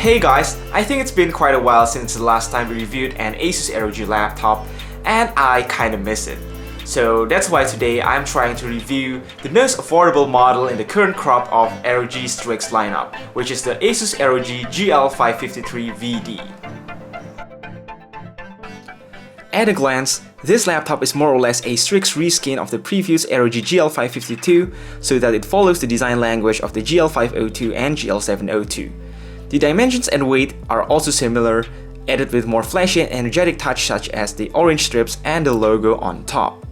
Hey guys, I think it's been quite a while since the last time we reviewed an Asus ROG laptop and I kinda miss it. So that's why today I'm trying to review the most affordable model in the current crop of ROG Strix lineup, which is the Asus ROG GL553VD. At a glance, this laptop is more or less a Strix reskin of the previous ROG GL552 so that it follows the design language of the GL502 and GL702. The dimensions and weight are also similar, added with more flashy and energetic touch such as the orange strips and the logo on top.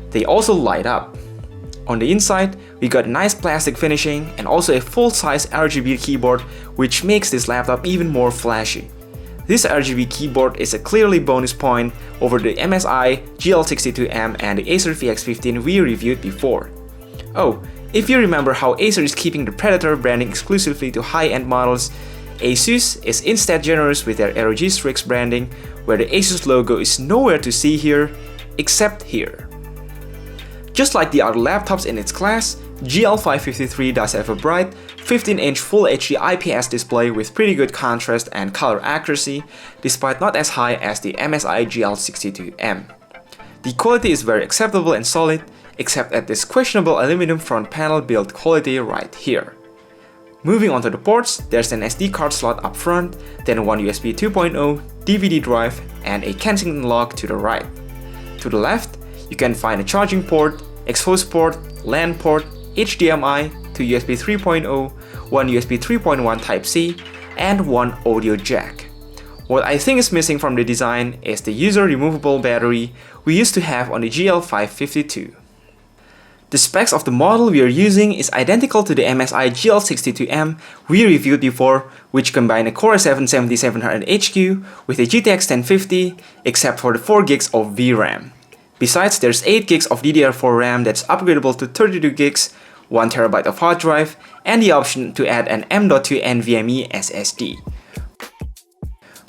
They also light up. On the inside, we got nice plastic finishing and also a full-size RGB keyboard, which makes this laptop even more flashy. This RGB keyboard is a clearly bonus point over the MSI GL62M and the Acer VX15 we reviewed before. Oh, if you remember how Acer is keeping the Predator branding exclusively to high-end models, Asus is instead generous with their ROG Strix branding, where the Asus logo is nowhere to see here, except here. Just like the other laptops in its class, GL553 does have a bright 15-inch Full HD IPS display with pretty good contrast and color accuracy, despite not as high as the MSI GL62M. The quality is very acceptable and solid, except at this questionable aluminum front panel build quality right here. Moving on to the ports, there's an SD card slot up front, then one USB 2.0, DVD drive, and a Kensington lock to the right. To the left, you can find a charging port, exhaust port, LAN port, HDMI, two USB 3.0, one USB 3.1 Type-C, and one audio jack. What I think is missing from the design is the user removable battery we used to have on the GL552. The specs of the model we are using is identical to the MSI GL62M we reviewed before, which combine a Core i7-7700HQ with a GTX 1050, except for the 4GB of VRAM. Besides, there's 8GB of DDR4 RAM that's upgradable to 32GB, 1TB of hard drive, and the option to add an M.2 NVMe SSD.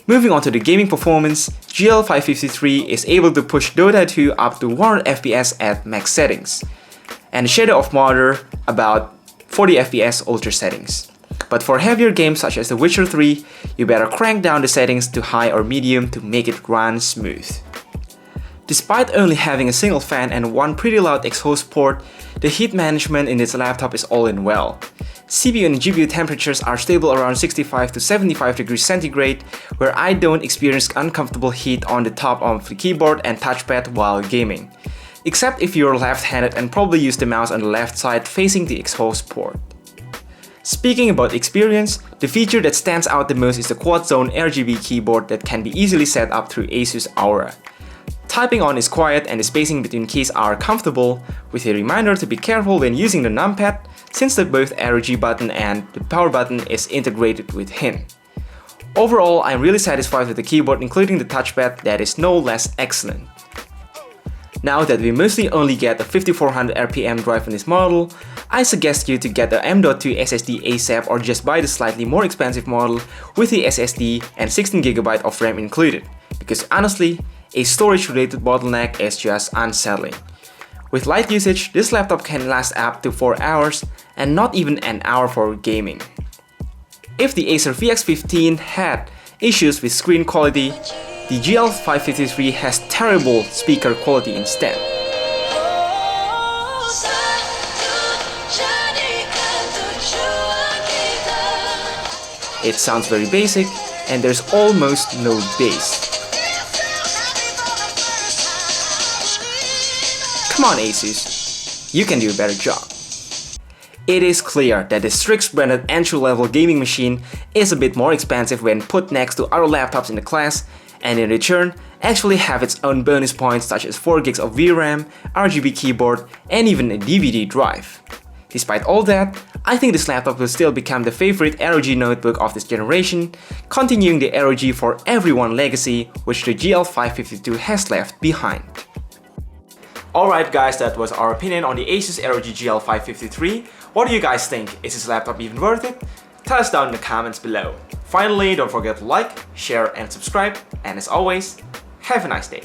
Moving on to the gaming performance, GL553 is able to push Dota 2 up to 100 FPS at max settings, and Shadow of Mordor about 40 FPS ultra settings. But for heavier games such as The Witcher 3, you better crank down the settings to high or medium to make it run smooth. Despite only having a single fan and one pretty loud exhaust port, the heat management in this laptop is all in well. CPU and GPU temperatures are stable around 65 to 75 degrees centigrade, where I don't experience uncomfortable heat on the top of the keyboard and touchpad while gaming, except if you're left-handed and probably use the mouse on the left side facing the exhaust port. Speaking about experience, the feature that stands out the most is the quad-zone RGB keyboard that can be easily set up through Asus Aura. Typing on is quiet and the spacing between keys are comfortable, with a reminder to be careful when using the numpad, since the both ROG button and the power button is integrated within. Overall, I'm really satisfied with the keyboard, including the touchpad that is no less excellent. Now that we mostly only get a 5400 RPM drive in this model, I suggest you to get the M.2 SSD ASAP or just buy the slightly more expensive model with the SSD and 16GB of RAM included, because honestly, a storage-related bottleneck is just unsettling. With light usage, this laptop can last up to 4 hours and not even an hour for gaming. If the Acer VX15 had issues with screen quality, the GL553 has terrible speaker quality instead. It sounds very basic, and there's almost no bass. Come on Asus, you can do a better job. It is clear that the Strix-branded entry-level gaming machine is a bit more expensive when put next to other laptops in the class, and in return actually have its own bonus points such as 4GB of VRAM, RGB keyboard, and even a DVD drive. Despite all that, I think this laptop will still become the favorite ROG notebook of this generation, continuing the ROG for everyone legacy which the GL552 has left behind. Alright guys, that was our opinion on the Asus ROG GL553. What do you guys think? Is this laptop even worth it? Tell us down in the comments below. Finally, don't forget to like, share and subscribe, and as always, have a nice day.